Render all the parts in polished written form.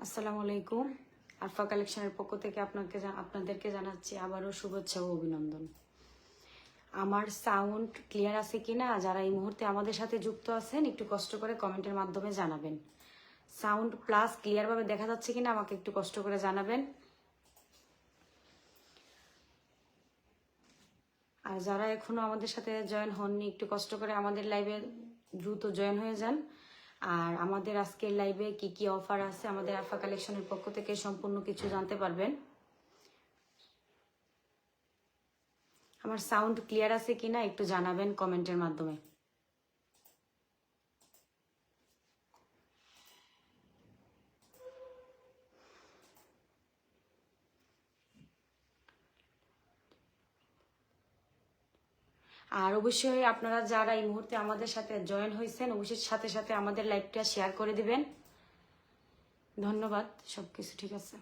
আসসালামু আলাইকুম। আরফা কালেকশনের পক্ষ থেকে আপনাদেরকে জানাচ্ছি আবারও শুভেচ্ছা ও অভিনন্দন। আমার সাউন্ড ক্লিয়ার আছে কিনা যারা এই মুহূর্তে আমাদের সাথে যুক্ত আছেন একটু কষ্ট করে কমেন্টের মাধ্যমে জানাবেন। সাউন্ড প্লাস ক্লিয়ারভাবে দেখা যাচ্ছে কিনা আমাকে একটু কষ্ট করে জানাবেন। আর যারা এখনো আমাদের সাথে জয়েন হননি একটু কষ্ট করে আমাদের লাইভে দ্রুত জয়েন হয়ে যান। আর আমাদের আজকের লাইভে কি কি অফার আছে আমাদের আরফা কালেকশনের পক্ষ থেকে সম্পূর্ণ কিছু জানতে পারবেন। আমার সাউন্ড ক্লিয়ার আছে কিনা একটু জানাবেন কমেন্টের মাধ্যমে। আর অবশ্যই আপনারা যারা এই মুহূর্তে আমাদের সাথে জয়েন হয়েছেন অবশ্যই সাথে সাথে আমাদের লাইভটা শেয়ার করে দিবেন। ধন্যবাদ। সবকিছু ঠিক আছে।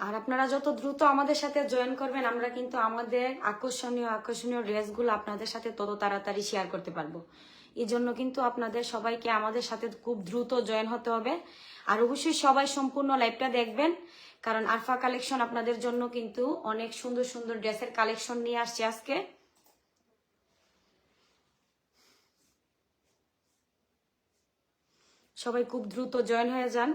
আর আপনারা যত দ্রুত আমাদের সাথে জয়েন করবেন আমরা কিন্তু আমাদের আকর্ষণীয় ড্রেসগুলো আপনাদের সাথে তত তাড়াতাড়ি শেয়ার করতে পারবো। এই জন্য কিন্তু আপনাদের সবাইকে আমাদের সাথে খুব দ্রুত জয়েন হতে হবে। আর অবশ্যই সবাই সম্পূর্ণ লাইভটা দেখবেন, কারণ আরফা কালেকশন আপনাদের জন্য কিন্তু অনেক সুন্দর সুন্দর ড্রেসের কালেকশন নিয়ে আসছে আজকে। সবাই খুব দ্রুত জয়েন হয়ে যান।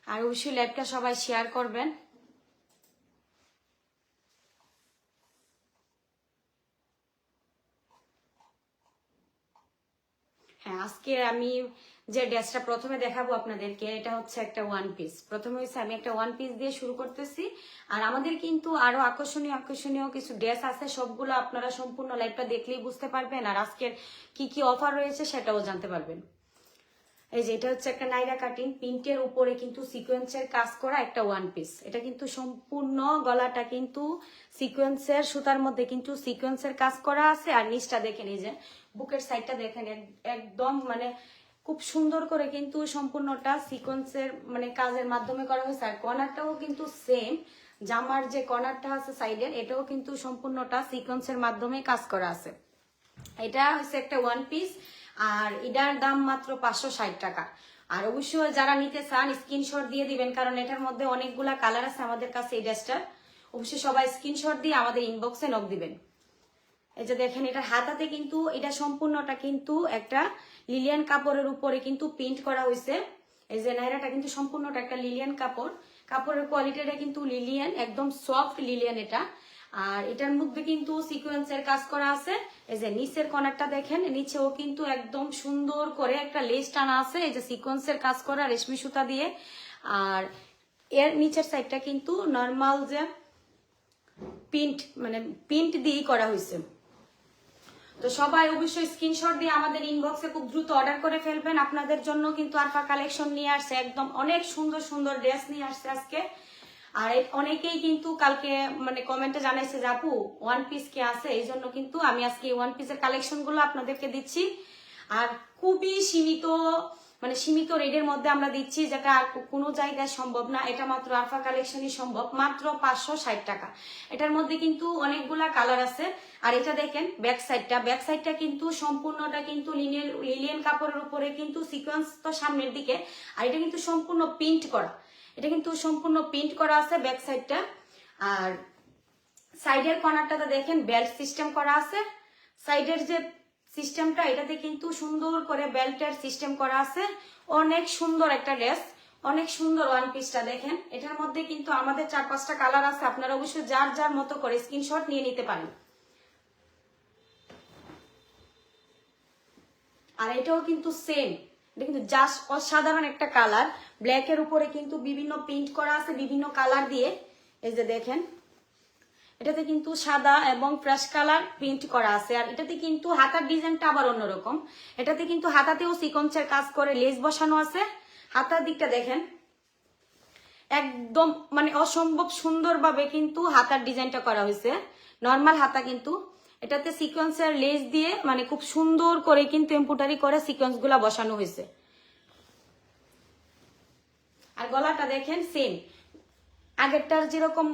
আর অবশ্যই লাইভটা সবাই শেয়ার করবেন। হ্যাঁ, আজকে আমি যে ড্রেসটা প্রথমে দেখাবো আপনাদেরকে এটা হচ্ছে একটা ওয়ান পিস। প্রথমে হচ্ছে আমি একটা ওয়ান পিস দিয়ে শুরু করতেছি। আর আমাদের কিন্তু আরো আকর্ষণীয় কিছু ড্রেস আছে, সবগুলো আপনারা সম্পূর্ণ লাইভটা দেখলেই বুঝতে পারবেন। আর আজকের কি কি অফার রয়েছে সেটাও জানতে পারবেন। এই যে এটা হচ্ছে একটা নাইরা কাটিং প্রিন্টের উপরে কিন্তু সিকোয়েন্সের কাজ করা একটা ওয়ান পিস। এটা কিন্তু সম্পূর্ণ গলাটা কিন্তু সিকোয়েন্সের সুতার মধ্যে কিন্তু সিকোয়েন্সের কাজ করা আছে। আর নিচটা দেখেন, এই যে বুকের সাইডটা দেখেন একদম মানে খুব সুন্দর করে কিন্তু সম্পূর্ণটা সিকোয়েন্সের মানে কাজের মাধ্যমে করা হয়েছে। আর কর্নারটাও কিন্তু সেম, জামার যে কর্নারটা আছে সাইডের এটাও কিন্তু সম্পূর্ণটা সিকোয়েন্সের মাধ্যমে কাজ করা আছে। এটা হচ্ছে একটা ওয়ান পিস। আর এটার দাম মাত্র 560 টাকা। আর অবশ্যই যারা নিতে চান স্ক্রিনশট দিয়ে দিবেন, কারণ এটার মধ্যে অনেকগুলা কালার আছে আমাদের কাছে এই ড্রেসটার। অবশ্যই সবাই স্ক্রিনশট দিয়ে আমাদের ইনবক্সে নক দিবেন। এই যে দেখেন এটার হাতাতে কিন্তু এটা সম্পূর্ণটা কিন্তু একটা লিলিয়ান কাপড়ের উপরে কিন্তু প্রিন্ট করা হয়েছে। এই যে নাইরাটা কিন্তু সম্পূর্ণটা একটা লিলিয়ান কাপড়, কাপড়ের কোয়ালিটিটা কিন্তু লিলিয়ান, একদম সফট লিলিয়ান এটা। আর এটার মধ্যে কিন্তু সিকোয়েন্সের কাজ করা আছে। এই যে নিচের কর্নারটা দেখেন, নিচেও কিন্তু একদম সুন্দর করে একটা লেস টানা আছে, এই যে সিকোয়েন্সের কাজ করা রেশমি সুতা দিয়ে। আর এর নিচের সাইডটা কিন্তু নর্মাল যে প্রিন্ট দিয়েই করা হয়েছে। তো সবাই অবশ্যই স্ক্রিনশট দিয়ে আমাদের ইনবক্সে খুব দ্রুত অর্ডার করে ফেলবেন। আপনাদের জন্য কিন্তু আরফা কালেকশন নিয়ে আসছে একদম অনেক সুন্দর সুন্দর ড্রেস নিয়ে আসছে আজকে। আর অনেকেই কিন্তু কালকে মানে কমেন্টে জানাইছে যে আপু ওয়ান পিস কে আছে, এই জন্য কিন্তু আমি আজকে ওয়ান পিসের কালেকশন গুলো আপনাদেরকে দিচ্ছি। আর খুবই সীমিত রেটের মধ্যে আমরা দিচ্ছি, যেটা আর কোনো জায়গায় সম্ভব না। এটা মাত্র আরফা কালেকশনই সম্ভব, মাত্র 560 টাকা। এটার মধ্যে কিন্তু অনেকগুলা কালার আছে। আর এটা দেখেন ব্যাক সাইডটা কিন্তু সম্পূর্ণটা কিন্তু লিলিয়ান কাপড়ের উপরে কিন্তু সিকোয়েন্স তো সামনের দিকে। আর এটা কিন্তু সম্পূর্ণ প্রিন্ট করা, এটা কিন্তু সম্পূর্ণ প্রিন্ট করা আছে ব্যাক সাইডটা। আর সাইডের কর্নারটাতে দেখেন বেল্ট সিস্টেম করা আছে। সাইডের যে সিস্টেমটা এটাতে কিন্তু সুন্দর করে বেল্টের সিস্টেম করা আছে। অনেক সুন্দর একটা ড্রেস, অনেক সুন্দর ওয়ান পিসটা দেখেন। এটার মধ্যে কিন্তু আমাদের 4-5টা কালার আছে, আপনারা অবশ্যই যার যার মতো করে স্ক্রিনশট নিয়ে নিতে পারেন। আর এটাও কিন্তু সেম, এটা কিন্তু জাস্ট অসাধারণ একটা কালার। ব্ল্যাকের উপরে কিন্তু বিভিন্ন প্রিন্ট করা আছে বিভিন্ন কালার দিয়ে। এই যে দেখেন এটাতে কিন্তু সাদা এবং ফ্রেশ কালার প্রিন্ট করা আছে। আর এটাতে কিন্তু হাতার ডিজাইনটা আবার অন্যরকম। এটাতে কিন্তু হাতাতেও সিকোয়েন্সের কাজ করে লেস বসানো আছে। হাতার দিকটা দেখেন একদম মানে অসম্ভব সুন্দরভাবে কিন্তু হাতার ডিজাইনটা করা হয়েছে। নর্মাল হাতা কিন্তু এটাতে সিকোয়েন্সের লেস দিয়ে মানে খুব সুন্দর করে কিন্তু এমব্রয়ডারি করে সিকোয়েন্স গুলা বসানো হয়েছে। আর গলাটা দেখেন সেম, আগেরটার যেরকম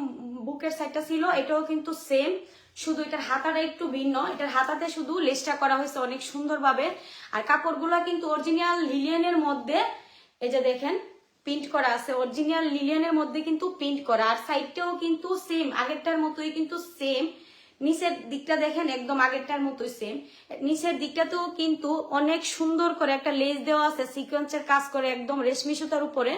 বুকের সাইডটা ছিল এটাও কিন্তু সেম, শুধু এটার হাতাটা একটু ভিন্ন। এটার হাতাতে শুধু লেসটা করা হয়েছে অনেক সুন্দরভাবে। আর কাপড়গুলো কিন্তু অরিজিনাল লিলিয়ানের মধ্যে, এই যে দেখেন প্রিন্ট করা আছে, অরিজিনাল লিলিয়ানের মধ্যে কিন্তু প্রিন্ট করা। আর সাইডটাও কিন্তু সেম, আগেরটার মতোই কিন্তু সেম। নিচের দিকটা দেখেন একদম আগেরটার মতোই সেম। নিচের দিকটাতেও কিন্তু অনেক সুন্দর করে একটা লেস দেওয়া আছে, সিকোয়েন্সের কাজ করে একদম রেশমি সুতার উপরে।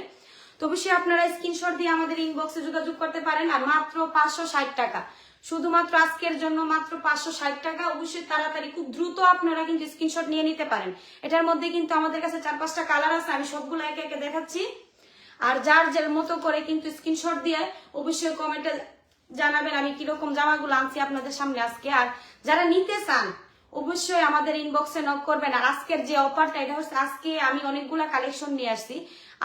তো অবশ্যই আপনারা স্ক্রিনশট দিয়ে আমাদের ইনবক্সে যোগাযোগ করতে পারেন। আর মাত্র 560 টাকা, শুধুমাত্র আজকের জন্য মাত্র 560 টাকা। অবশ্যই তাড়াতাড়ি খুব দ্রুত আপনারা কিন্তু স্ক্রিনশট নিয়ে নিতে পারেন। এটার মধ্যে কিন্তু আমাদের কাছে 4-5টা কালার আছে, আমি সবগুলো একে একে দেখাচ্ছি। আর যার যার মতো করে কিন্তু স্ক্রিনশট দিয়ে অবশ্যই কমেন্টে জানাবেন আমি কিরকম জামাগুলো আনছি আপনাদের সামনে আজকে। আর যারা নিতে চান অবশ্যই আমাদের ইনবক্সে নক করবেন। আর আজকের যে অফারটা, এটা হচ্ছে আজকে আমি অনেকগুলা কালেকশন নিয়ে আসছি।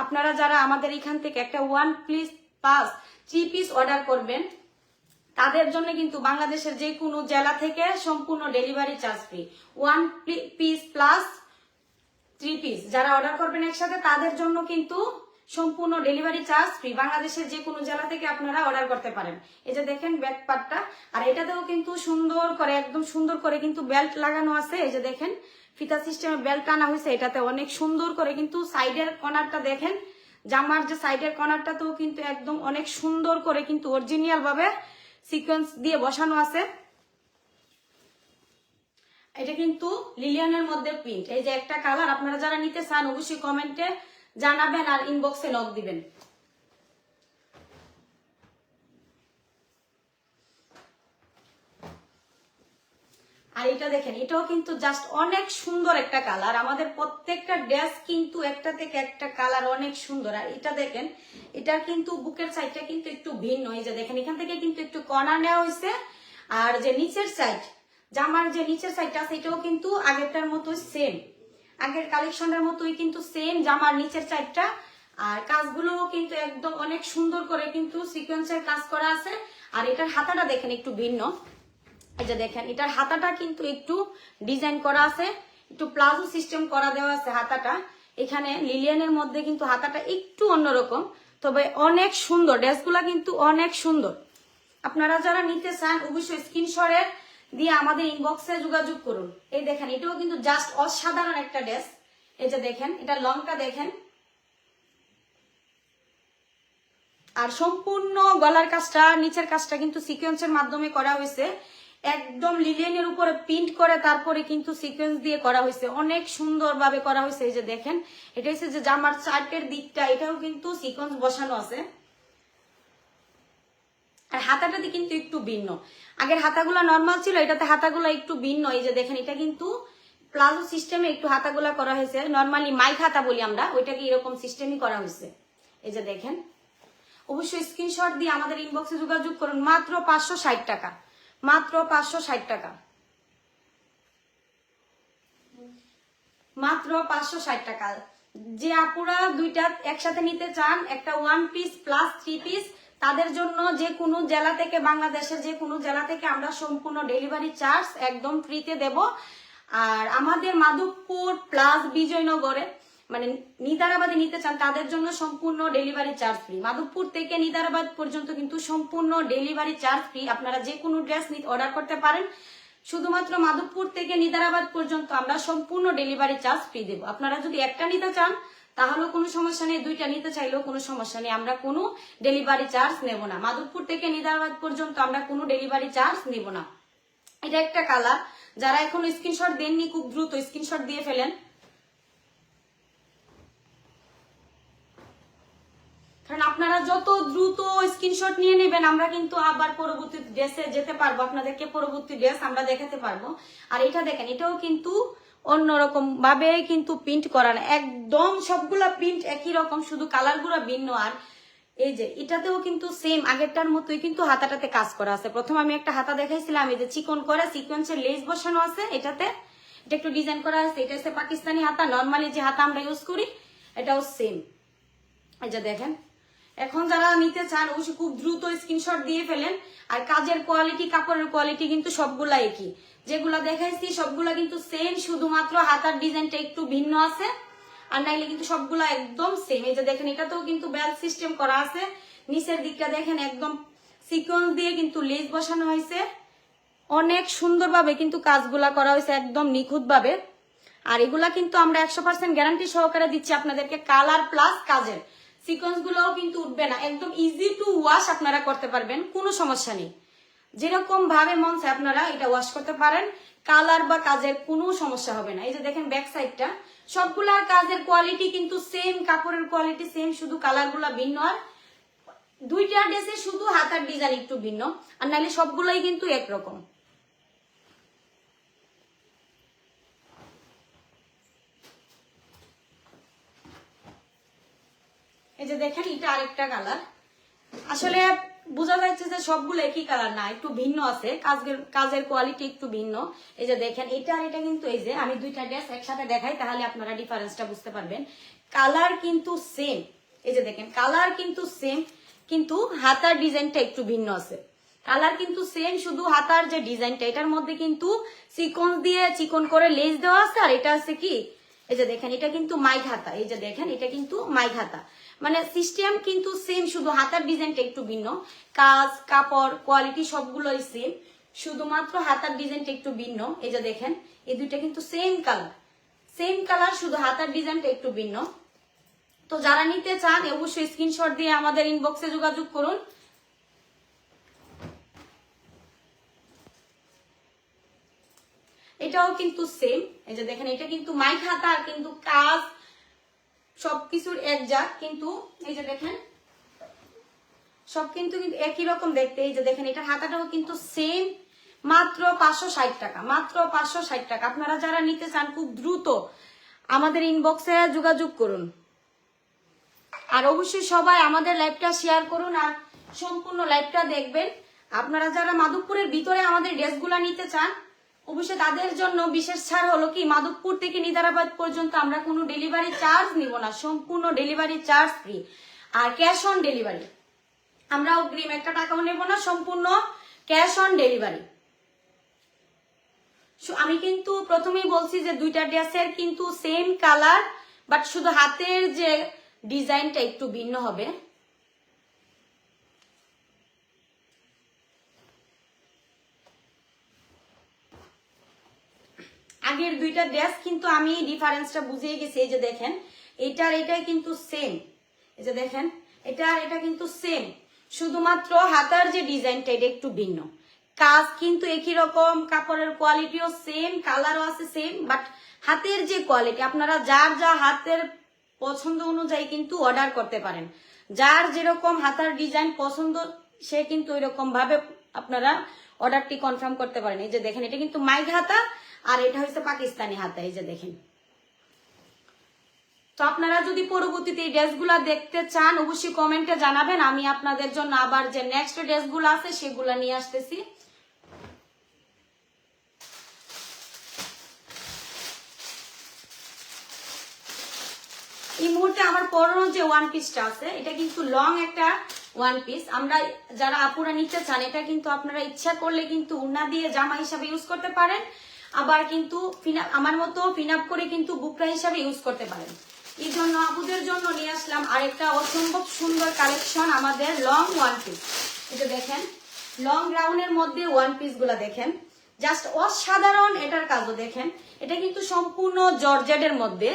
আপনারা যারা আমাদের এখান থেকে একটা 1+3 পিস অর্ডার করবেন, তাদের জন্য কিন্তু বাংলাদেশের যে কোনো জেলা থেকে সম্পূর্ণ ডেলিভারি চার্জ ফ্রি। 1+3 পিস যারা অর্ডার করবেন একসাথে, তাদের জন্য কিন্তু সম্পূর্ণ ডেলিভারি চার্জ ফ্রি। বাংলাদেশের যে কোনো জেলা থেকে আপনারা অর্ডার করতে পারেন। এই যে দেখেন ব্যাক পার্টটা, আর এটাতেও কিন্তু সুন্দর করে একদম সুন্দর করে কিন্তু বেল্ট লাগানো আছে। এই যে দেখেন ফিতা সিস্টেমে বেল্ট টানা হয়েছে, এটাতে অনেক সুন্দর করে কিন্তু সাইডের কর্নারটা দেখেন, জামার যে সাইডের কর্নারটাতেও কিন্তু একদম অনেক সুন্দর করে কিন্তু অরিজিনাল ভাবে সিকোয়েন্স দিয়ে বসানো আছে। এটা কিন্তু লিলিয়ানের মধ্যে প্রিন্ট। এই যে একটা কালার, আপনারা যারা নিতে চান অবশ্যই কমেন্টে জানাবেন আর ইনবক্সে নক দিবেন। আর এটা দেখেন, এটাও কিন্তু জাস্ট অনেক সুন্দর একটা কালার। আমাদের প্রত্যেকটা ড্রেস কিন্তু একটা থেকে একটা কালার অনেক সুন্দর। আর এটা দেখেন, এটার কিন্তু বুকের সাইডটা কিন্তু একটু ভিন্ন। এই যে দেখেন এখান থেকে কিন্তু একটু কর্নার নেওয়া হয়েছে। আর যে নিচের সাইড, জামার যে নিচের সাইডটা আছে এটাও কিন্তু আগেরটার মতো সেম, আগের কালেকশনের মতোই কিন্তু সেম জামার নিচের সাইডটা। আর কাজগুলোও কিন্তু একদম অনেক সুন্দর করে কিন্তু সিকোয়েন্সের কাজ করা আছে। আর এটার হাতাটা দেখেন একটু ভিন্ন। এই যে দেখেন এটার হাতাটা কিন্তু একটু ডিজাইন করা আছে, একটু প্লাজো সিস্টেম করা দেওয়া আছে হাতাটা। এখানে লিলিয়ানের মধ্যে কিন্তু হাতাটা একটু অন্যরকম, তবে অনেক সুন্দর। ড্রেসগুলা কিন্তু অনেক সুন্দর। আপনারা যারা নিতে চান অবশ্যই স্ক্রিনশটে দিয়ে আমাদের ইনবক্সে যোগাযোগ করুন। এই দেখেন এটাও কিন্তু জাস্ট অসাধারণ একটা ড্রেস। এই যে দেখেন এটা লংটা দেখেন, আর সম্পূর্ণ গলার কাজটা নিচের কাজটা কিন্তু সিকোয়েন্সের মাধ্যমে করা হয়েছে, একদম লিলিয়ানের উপরে প্রিন্ট করে তারপরে কিন্তু সিকোয়েন্স দিয়ে করা হয়েছে, অনেক সুন্দর ভাবে করা হয়েছে। এই যে দেখেন এটা হচ্ছে যে জামার চার্টের দিকটা, এটাও কিন্তু সিকোয়েন্স বসানো আছে। আর হাতাটাতে কিন্তু একটু ভিন্ন, আগের হাতাগুলা নর্মাল ছিল, এটাতে হাতাগুলা একটু ভিন্ন। এই যে দেখেন এটা কিন্তু প্লাজো সিস্টেমে একটু হাতাগুলা করা হয়েছে, নর্মালি মাইক হাতা বলি আমরা, ওইটাকে এরকম সিস্টেমই করা হয়েছে। এই যে দেখেন অবশ্যই স্ক্রিনশট দিয়ে আমাদের ইনবক্সে যোগাযোগ করুন। মাত্র 560 টাকা, মাত্র 560 টাকা, মাত্র 560 টাকা। যে আপুরা দুইটা একসাথে নিতে চান, একটা 1+3 পিস, তাদের জন্য যে কোনো জেলা থেকে, বাংলাদেশের যে কোনো জেলা থেকে আমরা সম্পূর্ণ ডেলিভারি চার্জ একদম ফ্রিতে দেব। আর আমাদের মাধবপুর প্লাস বিজয়নগরে মানে নিদারাবাদে নিতে চান, তাদের জন্য সম্পূর্ণ ডেলিভারি চার্জ ফ্রি। মাধবপুর থেকে নিদারাবাদ পর্যন্ত কিন্তু সম্পূর্ণ ডেলিভারি চার্জ ফ্রি। আপনারা যে কোনো ড্রেস অর্ডার করতে পারেন, শুধুমাত্র মাধবপুর থেকে নিদারাবাদ পর্যন্ত আমরা সম্পূর্ণ ডেলিভারি চার্জ ফ্রি দেবো। আপনারা যদি একটা নিতে চান তাহলেও কোনো সমস্যা নেই, দুইটা নিতে চাইলেও কোনো সমস্যা নেই, আমরা কোনো ডেলিভারি চার্জ নেব না। মাধবপুর থেকে নিদারাবাদ পর্যন্ত আমরা কোনো ডেলিভারি চার্জ নেব না। এটা একটা কালার, যারা এখনো স্ক্রিনশট দেননি খুব দ্রুত স্ক্রিনশট দিয়ে ফেলেন। কারণ আপনারা যত দ্রুত স্ক্রিনশট নিয়ে নেবেন, আমরা কিন্তু আবার পরবর্তী ড্রেসে যেতে পারবো, আপনাদেরকে পরবর্তী ড্রেস আমরা দেখাতে পারবো। আর এটা দেখেন এটাও কিন্তু অন্যরকম ভাবে কিন্তু প্রিন্ট করা না, একদম সবগুলা প্রিন্ট একই রকম, শুধু কালার গুলা ভিন্ন। আর এই যে এটাতেও কিন্তু সেম আগেরটার মতোই কিন্তু হাতাটাতে কাজ করা আছে। প্রথম আমি একটা হাতা দেখাইছিলাম, এই যে চিকন করে সিকোয়েন্সের লেস বসানো আছে, এটাতে এটা একটু ডিজাইন করা আছে। এটা হচ্ছে পাকিস্তানি হাতা, নর্মালি যে হাতা আমরা ইউজ করি এটাও সেম। এই যে দেখেন এখন যারা নিতে চান অবশ্যই খুব দ্রুত স্ক্রিনশট দিয়ে ফেলেন। আর কাজের কোয়ালিটি, কাপড়ের কোয়ালিটি কিন্তু সবগুলা একই, যেগুলা দেখাইছি সবগুলা কিন্তু সেম, শুধুমাত্র হাতার ডিজাইনটা একটু ভিন্ন আছে। আর নাইলে কিন্তু সবগুলা একদম সেম। এই যে দেখেন এটাতেও কিন্তু বেল সিস্টেম করা আছে, নিচের দিকটা দেখেন একদম সিকোয়েন্স দিয়ে কিন্তু লেস বসানো হয়েছে, অনেক সুন্দরভাবে কিন্তু কাজগুলা করা হয়েছে একদম নিখুঁত ভাবে। আর এগুলা কিন্তু আমরা 100% গ্যারান্টি সহকারে দিচ্ছি আপনাদেরকে, কালার প্লাস কাজের সিকোয়েন্স গুলোও কিন্তু উঠবে না, একদম ইজি টু ওয়াশ আপনারা করতে পারবেন, কোনো সমস্যা নেই। যেরকম ভাবে মন চায় আপনারা এটা ওয়াশ করতে পারেন, কালার বা কাজের কোনো সমস্যা হবে না। এই যে দেখেন ব্যাক সাইডটা, সবগুলার কাজের কোয়ালিটি কিন্তু সেম, কাপড়ের কোয়ালিটি সেম, শুধু কালার গুলা ভিন্ন। আর দুইটা ড্রেসে শুধু হাতার ডিজাইন একটু ভিন্ন, আর নাহলে সবগুলোই কিন্তু একরকম। এই যে দেখেন এটা আরেকটা কালার, আসলে বোঝা যাচ্ছে যে সবগুলো একই কালার না, একটু ভিন্ন আছে, কাজের কোয়ালিটি একটু ভিন্ন। এই যে দেখেন এটা আর এটা কিন্তু, এই যে আমি দুইটা ড্রেস একসাথে দেখাই তাহলে আপনারা ডিফারেন্সটা বুঝতে পারবেন। কালার কিন্তু সেম, এই যে দেখেন কালার কিন্তু সেম, কিন্তু হাতার ডিজাইনটা একটু ভিন্ন আছে। কালার কিন্তু সেম, শুধু হাতার যে ডিজাইনটা এটার মধ্যে কিন্তু সিকোয়েন্স দিয়ে চিকন করে লেস দেওয়া আছে। আর এটা আছে কি, এই যে দেখেন এটা কিন্তু মাইক হাতা, এই যে দেখেন এটা কিন্তু মাইক হাতা, মানে সিস্টেম কিন্তু সেম, শুধু হাতার ডিজাইনটা একটু ভিন্ন। কাজ, কাপড়, কোয়ালিটি সবগুলোই সেম, শুধুমাত্র হাতার ডিজাইনটা একটু ভিন্ন। এই যে দেখেন এই দুইটা কিন্তু সেম কালার, শুধু হাতার ডিজাইনটা একটু ভিন্ন। তো যারা নিতে চান অবশ্যই স্ক্রিনশট দিয়ে আমাদের ইনবক্সে যোগাযোগ করুন। এটাও কিন্তু সেম, এই যে দেখেন এটা কিন্তু মাইক হাতা, আর কিন্তু কাজ সবকিছুর একজাক, কিন্তু এই যে দেখেন সব কিন্তু একই রকম দেখতে। এই যে দেখেন এটার হাতাটাও কিন্তু সেম, মাত্র 560 টাকা, মাত্র 560 টাকা। আপনারা যারা নিতে চান খুব দ্রুত আমাদের ইনবক্সে যোগাযোগ করুন। আর অবশ্যই সবাই আমাদের লাইভটা শেয়ার করুন আর সম্পূর্ণ লাইভটা দেখবেন। আপনারা যারা মাধবপুরের ভিতরে আমাদের ড্রেসগুলা নিতে চান অবশ্যই তাদের জন্য বিশেষ ছাড় হলো কি, মাধবপুর থেকে নিজারাবাদ পর্যন্ত আমরা কোনো ডেলিভারি চার্জ নিব না, সম্পূর্ণ ডেলিভারি চার্জ ফ্রি। আর ক্যাশ অন ডেলিভারি, আমরা অগ্রিম একটা টাকাও নেব না, সম্পূর্ণ ক্যাশ অন ডেলিভারি। আমি কিন্তু প্রথমেই বলছি যে দুইটা ড্রেসের কিন্তু সেম কালার, বাট শুধু হাতের যে ডিজাইনটা একটু ভিন্ন হবে। আগের দুইটা ড্রেস কিন্তু আমি ডিফারেন্সটা বুঝিয়ে গেছি। এই যে দেখেন এটার এটাই কিন্তু সেম, এই যে দেখেন এটা আর এটা কিন্তু সেম, শুধুমাত্র হাতার যে ডিজাইনটা এটা একটু ভিন্ন। কাজ কিন্তু একই রকম, কাপড়ের কোয়ালিটিও সেম, কালারও আছে সেম, বাট হাতের যে কোয়ালিটি আপনারা যার যা হাতের পছন্দ অনুযায়ী কিন্তু অর্ডার করতে পারেন। যার যেরকম হাতার ডিজাইন পছন্দ সে কিন্তু ওইরকম ভাবে আপনারা অর্ডারটি কনফার্ম করতে পারেন। এই যে দেখেন এটা কিন্তু মাইক হাতা, আর এটা হচ্ছে পাকিস্তানি হাতা, এই যে দেখেন। তো আপনারা যদি পরবর্তীতে এই ড্রেসগুলা দেখতে চান অবশ্যই কমেন্টে জানাবেন, আমি আপনাদের জন্য আবার যে নেক্সট ড্রেসগুলো আছে সেগুলা নিয়ে আসতেছি। এই মুহূর্তে আমার পরনো যে ওয়ান পিসটা আছে এটা কিন্তু লং একটা ওয়ান পিস, আমরা যারা আপুরা নিতে চান এটা কিন্তু আপনারা ইচ্ছা করলে কিন্তু উন্না দিয়ে জামা হিসাবে ইউজ করতে পারেন, আবার কিন্তু আমার মতো ফিনাপ করে কিন্তু বুকরা হিসাবে ইউজ করতে পারেন। এই জন্য আপুদের জন্য নিয়ে আসলাম আরেকটা অসম্ভব সুন্দর কালেকশন, আমাদের লং ওয়ান পিস। এটা দেখেন লং গ্রাউন্ডের মধ্যে ওয়ান পিস গুলা দেখেন, জাস্ট অসাধারণ। এটার কাজও দেখেন, এটা কিন্তু সম্পূর্ণ জর্জেটের মধ্যে,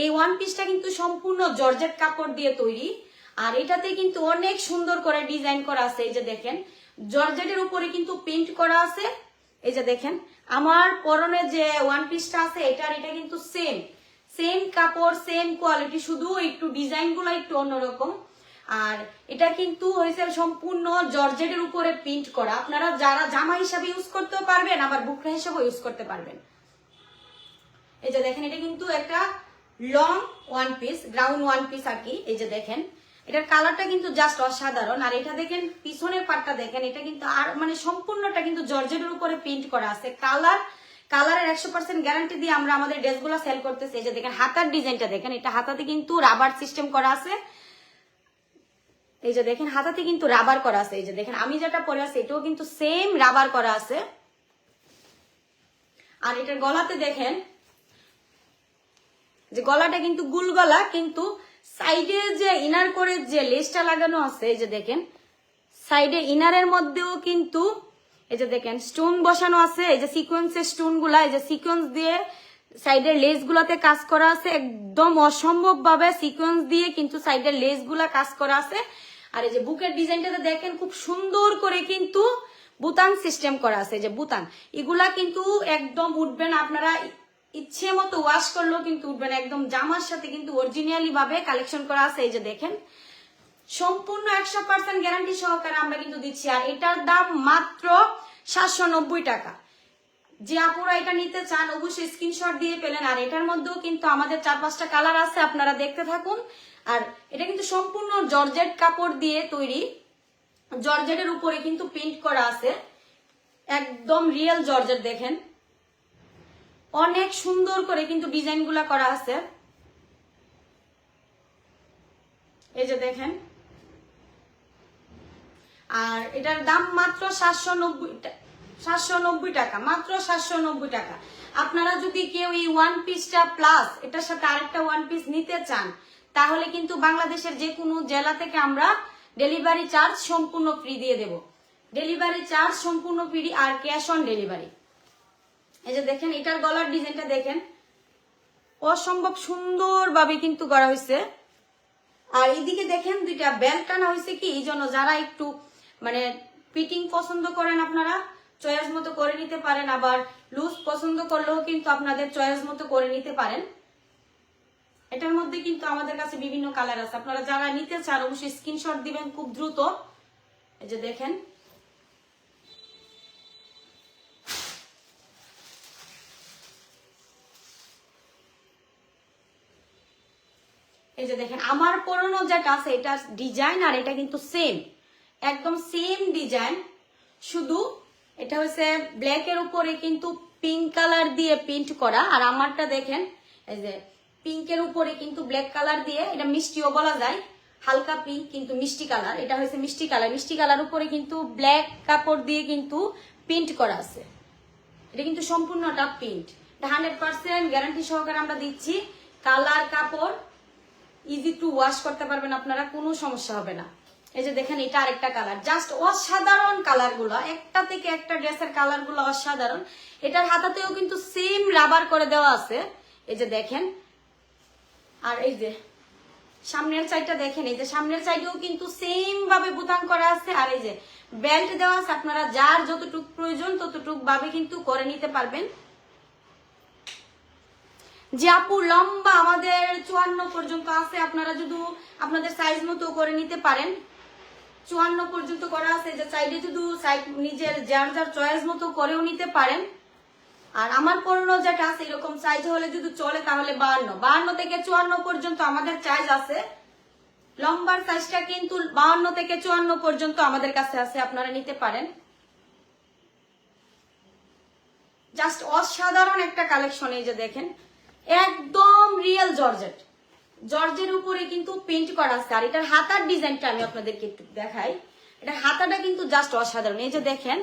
এই ওয়ান পিসটা কিন্তু সম্পূর্ণ জর্জেট কাপড় দিয়ে তৈরি। আর এটাতে কিন্তু অনেক সুন্দর করে ডিজাইন করা আছে। এই যে দেখেন জর্জেটের উপরে কিন্তু প্রিন্ট করা আছে। এই যে দেখেন আমার পরনে যে ওয়ান পিসটা আছে এটা কিন্তু সেম কাপড়, সেম কোয়ালিটি, শুধু একটু ডিজাইন গুলো একটু অন্যরকম। আর এটা কিন্তু হয়েছে সম্পূর্ণ জর্জেটের উপরে প্রিন্ট করা। আপনারা যারা জামা হিসাবে ইউজ করতেও পারবেন, আবার বুকরা হিসাবে ইউজ করতে পারবেন। এই যে দেখেন এটা কিন্তু একটা long one piece, ground one piece আর কি। এই যে দেখেন এটার কালারটা কিন্তু জাস্ট অসাধারণ। আর এটা দেখেন পিছনের পাটটা দেখেন, এটা কিন্তু আর মানে সম্পূর্ণটা কিন্তু জর্জেটের উপরে প্রিন্ট করা আছে। কালারের 100% গ্যারান্টি দিয়ে আমরা আমাদের ড্রেসগুলো সেল করতেছি। এই যে দেখেন হাতার ডিজাইনটা দেখেন, এটা হাতাতে কিন্তু রাবার সিস্টেম করা আছে। এই যে দেখেন হাতাতে কিন্তু রাবার করা আছে। এই যে দেখেন আমি যেটা পরে আছি এটাও কিন্তু সেম রাবার করা আছে। আর এটার গলাতে দেখেন যে গলাটা কিন্তু গুল গলা, কিন্তু সাইডে যে ইনার করে যে লেসটা লাগানো আছে, এই যে দেখেন সাইডে ইনারের মধ্যেও কিন্তু এই যে দেখেন স্টোন বসানো আছে, এই যে সিকোয়েন্সের স্টোন গুলা, এই যে সিকোয়েন্স দিয়ে সাইডের লেস গুলাতে কাজ করা আছে, একদম অসম্ভব ভাবে সিকোয়েন্স দিয়ে কিন্তু সাইডের লেস গুলা কাজ করা আছে। আর এই যে বুকের ডিজাইনটাতে দেখেন খুব সুন্দর করে কিন্তু বুতাম সিস্টেম করা আছে, যে বুতাম এগুলা কিন্তু একদম উঠবে না, আপনারা ইচ্ছে মতো ওয়াশ করলেও কিন্তু উঠবে না, একদম জামার সাথে কিন্তু অরিজিনালি ভাবে কালেকশন করা আছে। এই যে দেখেন সম্পূর্ণ 100% গ্যারান্টি সহকারে আমরা কিন্তু দিচ্ছি। আর এটার দাম মাত্র 790 টাকা। যে আপুরা এটা নিতে চান অবশ্যই স্ক্রিনশট দিয়ে পেলেন। আর এটার মধ্যেও কিন্তু আমাদের 4-5টা কালার আছে, আপনারা দেখতে থাকুন। আর এটা কিন্তু সম্পূর্ণ জর্জেট কাপড় দিয়ে তৈরি, জর্জেটের উপরে কিন্তু প্রিন্ট করা আছে, একদম রিয়েল জর্জেট। দেখেন অনেক সুন্দর করে কিন্তু ডিজাইন গুলা করা আছে, এই যে দেখেন। আর এটার দাম মাত্র 790 টাকা, মাত্র 790 টাকা। আপনারা যদি কেউ এই ওয়ান পিসটা প্লাস এটার সাথে আরেকটা ওয়ান পিস নিতে চান, তাহলে কিন্তু বাংলাদেশের যে কোনো জেলা থেকে আমরা ডেলিভারি চার্জ সম্পূর্ণ ফ্রি দিয়ে দেব, ডেলিভারি চার্জ সম্পূর্ণ ফ্রি আর ক্যাশ অন ডেলিভারি। এই যে দেখেন এটার গলার ডিজাইনটা দেখেন, অসম্ভব সুন্দর ভাবে কিন্তু করা হয়েছে। আর এইদিকে দেখেন দুইটা বেল্ট টানা হয়েছে, কি এই জন্য যারা একটু মানে ফিটিং পছন্দ করেন আপনারা চয়েস মতো করে নিতে পারেন, আবার লুজ পছন্দ করলেও কিন্তু আপনাদের চয়েস মতো করে নিতে পারেন। এটার মধ্যে কিন্তু আমাদের কাছে বিভিন্ন কালার আছে, আপনারা যারা নিতে চান অবশ্যই স্ক্রিনশট দিবেন খুব দ্রুত। এই যে দেখেন এই যে দেখেন আমার পরনো যেটা আছে এটা ডিজাইন, আর এটা কিন্তু সেম, একদম সেম ডিজাইন, শুধু এটা হচ্ছে ব্ল্যাক এর উপরে কিন্তু পিঙ্ক কালার দিয়ে প্রিন্ট করা। আর আমারটা দেখেন এই যে পিঙ্কের উপরে কিন্তু ব্ল্যাক কালার দিয়ে, এটা মিষ্টিও বলা যায়, হালকা পিঙ্ক কিন্তু মিষ্টি কালার, এটা হচ্ছে মিষ্টি কালার। মিষ্টি কালার উপরে কিন্তু ব্ল্যাক কাপড় দিয়ে কিন্তু প্রিন্ট করা আছে, এটা কিন্তু সম্পূর্ণটা প্রিন্ট, এটা 100% গ্যারান্টি সহকারে আমরা দিচ্ছি। কালার কাপড় ইজি টু ওয়াশ করতে পারবেন আপনারা, কোনো সমস্যা হবে না। এই যে দেখেন এটা আরেকটা কালার, জাস্ট অসাধারণ কালার গুলো, একটা থেকে একটা ড্রেসের কালার গুলো অসাধারণ। এটার হাতাতেও কিন্তু সেম রাবার করে দেওয়া আছে, এই যে দেখেন। আর এই যে সামনের সাইডটা দেখেন, এই যে সামনের সাইডেও কিন্তু সেম ভাবে বুতাম করা আছে। আর এই যে বেল্ট দেওয়া আছে, আপনারা যার যতটুকু প্রয়োজন ততটুকু ভাবে কিন্তু করে নিতে পারবেন। যে আপু লম্বা আমাদের 54 পর্যন্ত আছে, আপনারা যদি আপনাদের সাইজ মতো করে নিতে পারেন, 54 পর্যন্ত করা আছে, যে সাইডে যদি নিজের যার যার চয়েস মতো করেও নিতে পারেন। আর আমার পরনো যেটা আছে এরকম সাইজ হলে যদি চলে তাহলে 52 থেকে 54 পর্যন্ত আমাদের সাইজ আছে। লম্বার সাইজটা কিন্তু 52 থেকে 54 পর্যন্ত আমাদের কাছে আছে, আপনারা নিতে পারেন। জাস্ট অসাধারণ একটা কালেকশন। এই যে দেখেন একদম রিয়েল জর্জেট, জর্জের উপরে কিন্তু প্রিন্ট করা আছে। আর এটার হাতার ডিজাইনটা আমি আপনাদেরকে একটু দেখাই, এটা হাতাটা কিন্তু জাস্ট অসাধারণ। এই যে দেখেন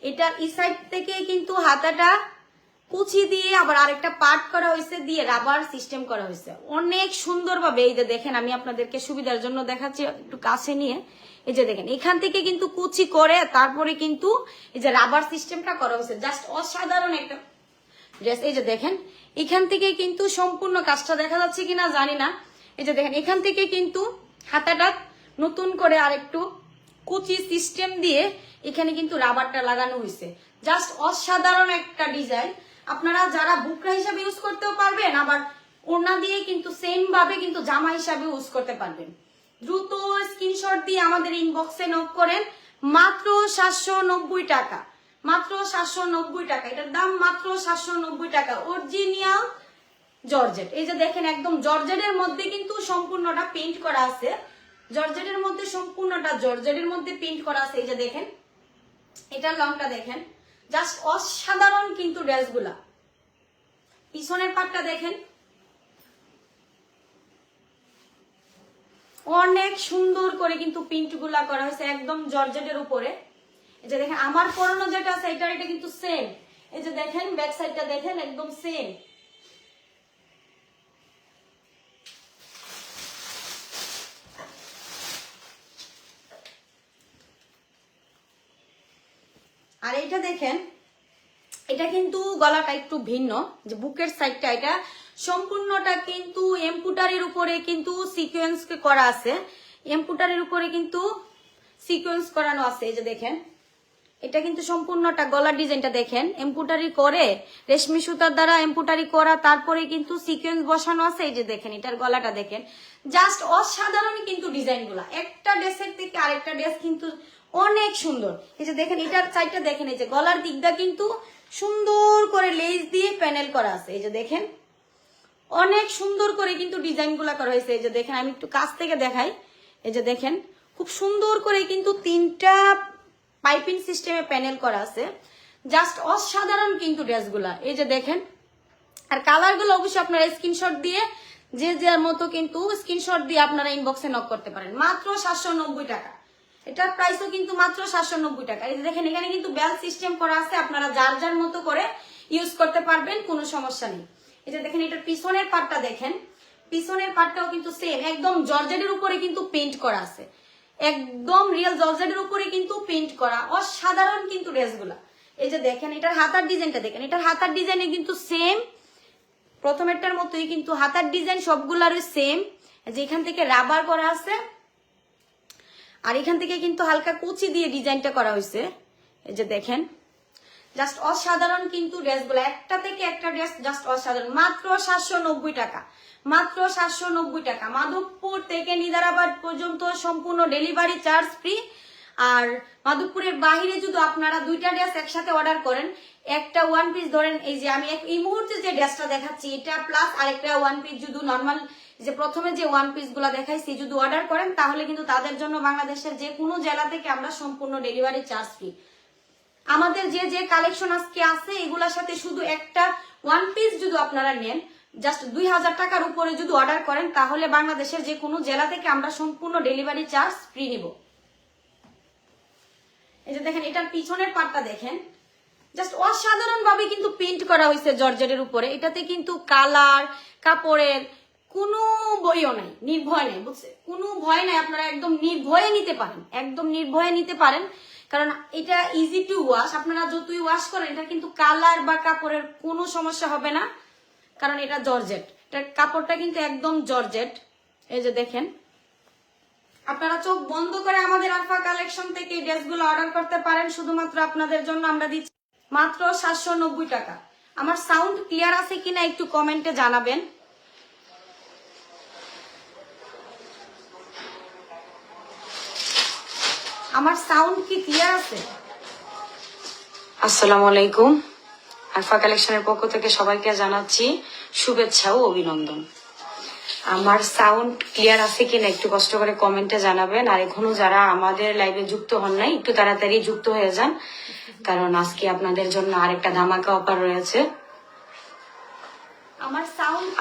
এটার এই সাইড থেকে কিন্তু হাতাটা কুচি দিয়ে আবার আরেকটা পার্ট করা হয়েছে, দিয়ে রাবার সিস্টেম করা হয়েছে অনেক সুন্দরভাবে। এই যে দেখেন আমি আপনাদেরকে সুবিধার জন্য দেখাচ্ছি একটু কাছে নিয়ে। এই যে দেখেন এখান থেকে কিন্তু কুচি করে তারপরে কিন্তু এই যে রাবার সিস্টেমটা করা হয়েছে, জাস্ট অসাধারণ একটা ড্রেস। এই যে দেখেন এখান থেকে কিন্তু সম্পূর্ণ কাজটা দেখা যাচ্ছে কিনা জানি না। এই যে দেখেন এখান থেকে কিন্তু হাতাটা নতুন করে আরেকটু কুচি সিস্টেম দিয়ে এখানে কিন্তু রাবারটা লাগানো হয়েছে, জাস্ট অসাধারণ একটা ডিজাইন। আপনারা যারা বুকরা হিসাবে ইউজ করতেও পারবেন, আবার ওড়না দিয়ে কিন্তু সেম ভাবে কিন্তু জামা হিসাবে ইউজ করতে পারবেন। দ্রুত স্ক্রিনশট দিয়ে আমাদের ইনবক্সে নক করেন, মাত্র 790 টাকা, মাত্র 790 টাকা, এটার দাম মাত্র 790 টাকা। অরিজিনাল জর্জেট, এই যে দেখেন একদম জর্জেটের মধ্যে কিন্তু সম্পূর্ণটা পেইন্ট করা আছে, জর্জেটের মধ্যে সম্পূর্ণটা জর্জেটের মধ্যে পেইন্ট করা আছে। এই যে দেখেন এটার লংটা দেখেন, জাস্ট অসাধারণ কিন্তু ড্রেসগুলা। পিছনের পাটটা দেখেন অনেক সুন্দর করে কিন্তু প্রিন্ট গুলা করা হয়েছে একদম জর্জেটের উপরে। এই যে দেখেন আমার পরনো যেটা আছে এটা কিন্তু সেম। এই যে দেখেন ব্যাক সাইডটা দেখেন একদম সেম। আর এটা দেখেন, এটা কিন্তু গলাটা একটু ভিন্ন, যে বুকের সাইডটা এটা সম্পূর্ণটা কিন্তু এমপুটারির উপরে কিন্তু সিকোয়েন্স করা আছে, এমপুটারির উপরে কিন্তু সিকোয়েন্স করানো আছে। এই যে দেখেন, এটা কিন্তু সম্পূর্ণটা গলার ডিজাইনটা দেখেন এমপুটারি করে, রেশমি সুতার দ্বারা এমপুটারি করা, তারপরে কিন্তু সিকোয়েন্স বসানো আছে। এই যে দেখেন, এটার গলাটা দেখেন, জাস্ট অসাধারণ কিন্তু ডিজাইন গুলা, একটা ড্রেসের থেকে আরেকটা ড্রেস কিন্তু অনেক সুন্দর। এই যে দেখেন, এটার সাইডটা দেখেন, এই যে গলার দিকটা কিন্তু সুন্দর করে লেস দিয়ে প্যানেল করা আছে। এই যে দেখেন, অনেক সুন্দর করে কিন্তু ডিজাইন গুলা করা হয়েছে। এই যে দেখেন, আমি একটু কাছ থেকে দেখাই। এই যে দেখেন, খুব সুন্দর করে কিন্তু 3টা পাইপিং সিস্টেমে প্যানেল করা আছে, জাস্ট অসাধারণ কিন্তু ড্রেসগুলা। এই যে দেখেন, আর কালার গুলো অবশ্যই আপনারা স্ক্রিনশট দিয়ে যে যার মতো কিন্তু স্ক্রিনশট দিয়ে আপনারা ইনবক্সে নক করতে পারেন। মাত্র 790 টাকা, এটার প্রাইসও কিন্তু মাত্র 790 টাকা। এই যে দেখেন, এখানে কিন্তু বেল সিস্টেম করা আছে, আপনারা যার যার মতো করে ইউজ করতে পারবেন, কোনো সমস্যা নেই। এই যে দেখেন, এটার পিছনের পার্টটা দেখেন, পিছনের পার্টটাও কিন্তু সেম একদম জর্জেটের উপরে কিন্তু পেইন্ট করা আছে, একদম রিয়েল জর্জেটের উপরে কিন্তু পেইন্ট করা, অসাধারণ কিন্তু ড্রেসগুলা। এই যে দেখেন, এটার হাতার ডিজাইনটা দেখেন, এটার হাতার ডিজাইনে কিন্তু সেম প্রথমেরটার মতোই কিন্তু হাতার ডিজাইন সবগুলারই সেম। যেখান থেকে রাবার করা আছে, আর এখান থেকে কিন্তু হালকা কুচি দিয়ে ডিজাইনটা করা হয়েছে। এই যে দেখেন, জাস্ট অসাধারণ কিন্তু ড্রেসগুলো, একটা থেকে একটা ড্রেস জাস্ট অসাধারণ। মাত্র 790 টাকা, মাত্র 790 টাকা। মাধবপুর থেকে নিজারাবাদ পর্যন্ত সম্পূর্ণ ডেলিভারি চার্জ ফ্রি। আর মাধবপুরের বাইরে যদি আপনারা 2টা ড্রেস একসাথে অর্ডার করেন, একটা ওয়ান পিস ধরেন, এই যে আমি এই মুহূর্তে যে ড্রেসটা দেখাচ্ছি এটা প্লাস আরেকটা ওয়ান পিস যদি নর্মাল যে প্রথমে যে ওয়ান পিস গুলা দেখাইছি যদি অর্ডার করেন, তাহলে কিন্তু তাদের জন্য বাংলাদেশের যে কোনো জেলা থেকে আমরা সম্পূর্ণ ডেলিভারি চার্জ ফ্রি। আমাদের যে যে কালেকশন আজকে আছে এগুলোর সাথে শুধু একটা ওয়ান পিস যদি আপনারা নেন, জাস্ট 2000 টাকার উপরে যদি অর্ডার করেন, তাহলে বাংলাদেশের যে কোনো জেলা থেকে আমরা সম্পূর্ণ ডেলিভারি চার্জ ফ্রি নিব। এই যে দেখেন, এটার পিছনের পার্টটা দেখেন, জাস্ট অসাধারণ ভাবে কিন্তু পেইন্ট করা হয়েছে জর্জেটের উপরে। এটাতে কিন্তু কালার কাপড়ের কোনো বইও নাই, নির্ভয় নাই, বুঝছে, কোনো ভয় নাই, আপনারা একদম নির্ভয়ে নিতে পারেন, একদম নির্ভয়ে নিতে পারেন। কারণ এটা ইজি টু ওয়াশ, আপনারা যতই ওয়াশ করেন এটা কিন্তু কালার বা কাপড়ের কোনো সমস্যা হবে না, কারণ এটা জর্জেট, এটার কাপড়টা কিন্তু একদম জর্জেট। এই যে দেখেন, আপনারা চোখ বন্ধ করে আমাদের আলফা কালেকশন থেকে ড্রেসগুলো অর্ডার করতে পারেন। শুধুমাত্র আপনাদের জন্য আমরা দিচ্ছি মাত্র 790 টাকা। আমার সাউন্ড ক্লিয়ার আছে কিনা একটু কমেন্টে জানাবেন। আমার সাউন্ড কি ক্লিয়ার আছে? আসসালামু আলাইকুম, আলফা কালেকশনের পক্ষ থেকে সবাইকে জানাচ্ছি শুভেচ্ছা ও অভিনন্দন। আমার সাউন্ড ক্লিয়ার আছে কিনা একটু কষ্ট করে কমেন্টে জানাবেন। আর এখনো যারা আমাদের লাইভে যুক্ত হন নাই, একটু তাড়াতাড়ি যুক্ত হয়ে যান, কারণ আজকে আপনাদের জন্য আরেকটা ধামাকা অফার রয়েছে।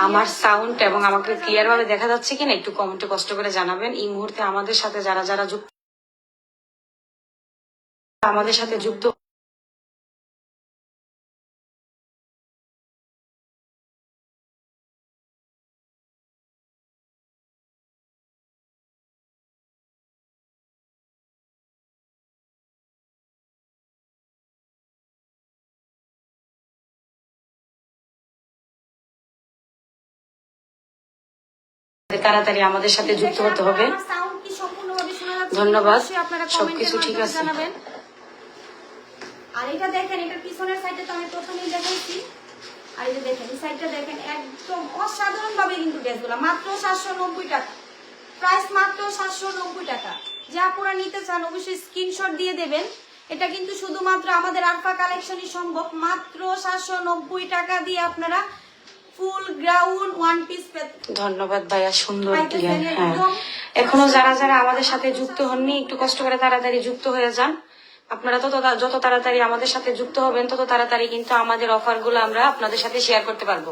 আমার সাউন্ড এবং আমাকে ক্লিয়ার ভাবে দেখা যাচ্ছে কিনা একটু কমেন্টে কষ্ট করে জানাবেন। এই মুহূর্তে আমাদের সাথে যারা যারা যুক্ত আমাদের সাথে যুক্ত তাড়াতাড়ি আমাদের সাথে যুক্ত হতে হবে। ধন্যবাদ, সবকিছু ঠিক আছে। আর এটা দেখেন, এটার পিছনের সাইডে তো আমি প্রথমেই দেখাইছি। আর এই যে দেখেন, এই সাইডটা দেখেন, একদম অসাধারণ ভাবে কিন্তু ড্রেসগুলো মাত্র 790 টাকা, প্রাইস মাত্র 790 টাকা। যা আপনারা নিতে চান অবশ্যই স্ক্রিনশট দিয়ে দেবেন। এটা কিন্তু শুধুমাত্র আমাদের আলফা কালেকশনই সম্ভব। মাত্র 790 টাকা দিয়ে আপনারা ফুল গ্রাউন্ড ওয়ান পিস পেতে। ধন্যবাদ ভাইয়া, সুন্দর ক্লিয়ার। হ্যাঁ, এখনো যারা যারা আমাদের সাথে যুক্ত হননি একটু কষ্ট করে তাড়াতাড়ি যুক্ত হয়ে যান। আপনারা যত তাড়াতাড়ি আমাদের সাথে যুক্ত হবেন তত তাড়াতাড়ি কিন্তু আমাদের অফার গুলো আমরা আপনাদের সাথে শেয়ার করতে পারবো।